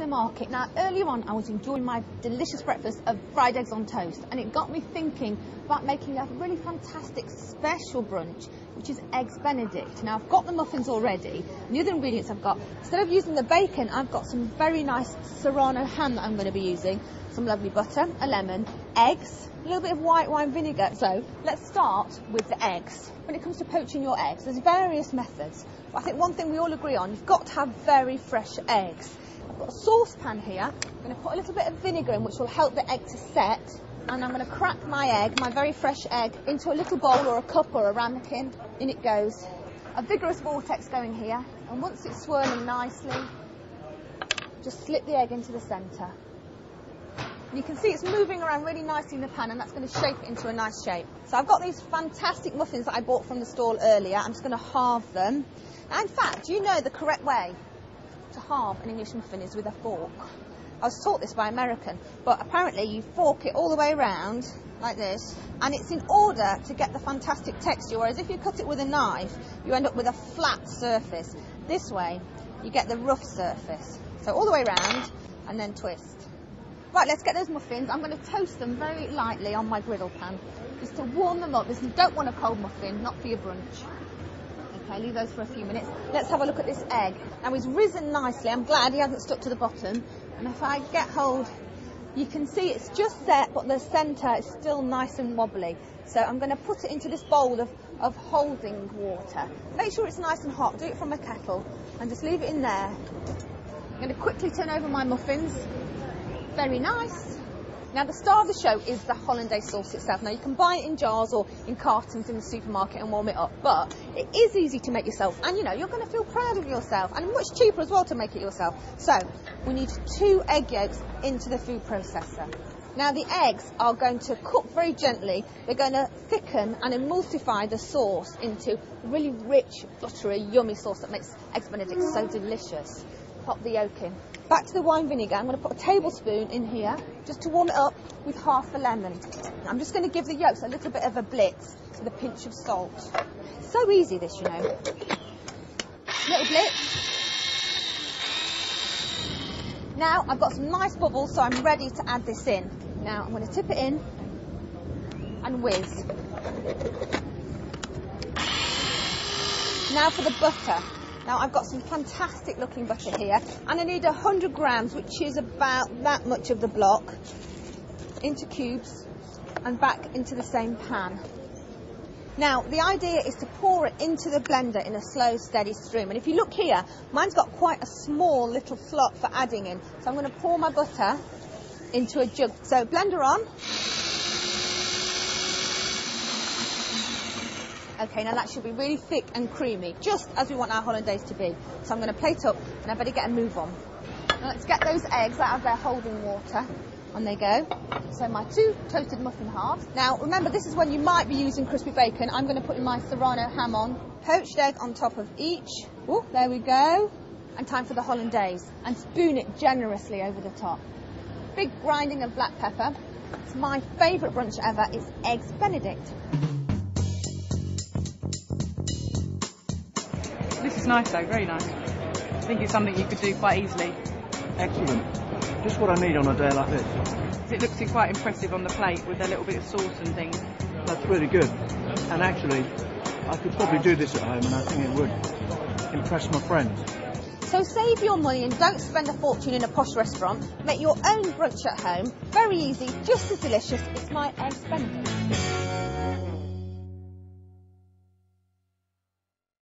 the market. Now, earlier on, I was enjoying my delicious breakfast of fried eggs on toast, and it got me thinking about making a really fantastic special brunch, which is eggs Benedict. Now, I've got the muffins already, and the other ingredients I've got, instead of using the bacon, I've got some very nice Serrano ham that I'm going to be using, some lovely butter, a lemon, eggs, a little bit of white wine vinegar. So let's start with the eggs. When it comes to poaching your eggs, there's various methods. But I think one thing we all agree on, you've got to have very fresh eggs. I've got a saucepan here. I'm going to put a little bit of vinegar in, which will help the egg to set. And I'm going to crack my egg, my very fresh egg, into a little bowl or a cup or a ramekin. In it goes. A vigorous vortex going here. And once it's swirling nicely, just slip the egg into the centre. You can see it's moving around really nicely in the pan, and that's going to shape it into a nice shape. So I've got these fantastic muffins that I bought from the stall earlier. I'm just going to halve them. Now, in fact, you know the correct way to halve an English muffin is with a fork. I was taught this by an American, but apparently you fork it all the way around like this, and it's in order to get the fantastic texture, whereas if you cut it with a knife, you end up with a flat surface. This way, you get the rough surface. So all the way around, and then twist. Right, let's get those muffins. I'm going to toast them very lightly on my griddle pan, just to warm them up. You don't want a cold muffin, not for your brunch. Okay, leave those for a few minutes. Let's have a look at this egg. Now, he's risen nicely. I'm glad he hasn't stuck to the bottom. And if I get hold, you can see it's just set, but the centre is still nice and wobbly. So I'm going to put it into this bowl of holding water. Make sure it's nice and hot. Do it from a kettle and just leave it in there. I'm going to quickly turn over my muffins. Very nice. Now, the star of the show is the hollandaise sauce itself. Now, you can buy it in jars or in cartons in the supermarket and warm it up, but it is easy to make yourself, and you know, you're going to feel proud of yourself, and much cheaper as well to make it yourself. So we need 2 egg yolks into the food processor. Now, the eggs are going to cook very gently. They're going to thicken and emulsify the sauce into a really rich, buttery, yummy sauce that makes eggs Benedict so delicious. Pop the yolk in. Back to the wine vinegar. I'm going to put a tablespoon in here just to warm it up with half a lemon. I'm just going to give the yolks a little bit of a blitz with a pinch of salt. So easy this, you know. Little blitz. Now I've got some nice bubbles, so I'm ready to add this in. Now I'm going to tip it in and whiz. Now for the butter. Now, I've got some fantastic looking butter here, and I need 100 grams, which is about that much of the block, into cubes and back into the same pan. Now, the idea is to pour it into the blender in a slow, steady stream. And if you look here, mine's got quite a small little slot for adding in. So I'm going to pour my butter into a jug. So blender on. Okay, now that should be really thick and creamy, just as we want our hollandaise to be. So I'm going to plate up, and I better get a move on. Now let's get those eggs out of their holding water. On they go. So my 2 toasted muffin halves. Now remember, this is when you might be using crispy bacon. I'm going to put in my Serrano ham on. Poached egg on top of each. Oh, there we go. And time for the hollandaise. And spoon it generously over the top. Big grinding of black pepper. It's my favourite brunch ever. It's eggs Benedict. This is nice though, very nice. I think it's something you could do quite easily. Excellent. Just what I need on a day like this. It looks quite impressive on the plate with a little bit of sauce and things. That's really good. And actually, I could probably do this at home, and I think it would impress my friends. So save your money and don't spend a fortune in a posh restaurant. Make your own brunch at home. Very easy, just as delicious. It's my eggs Benedict.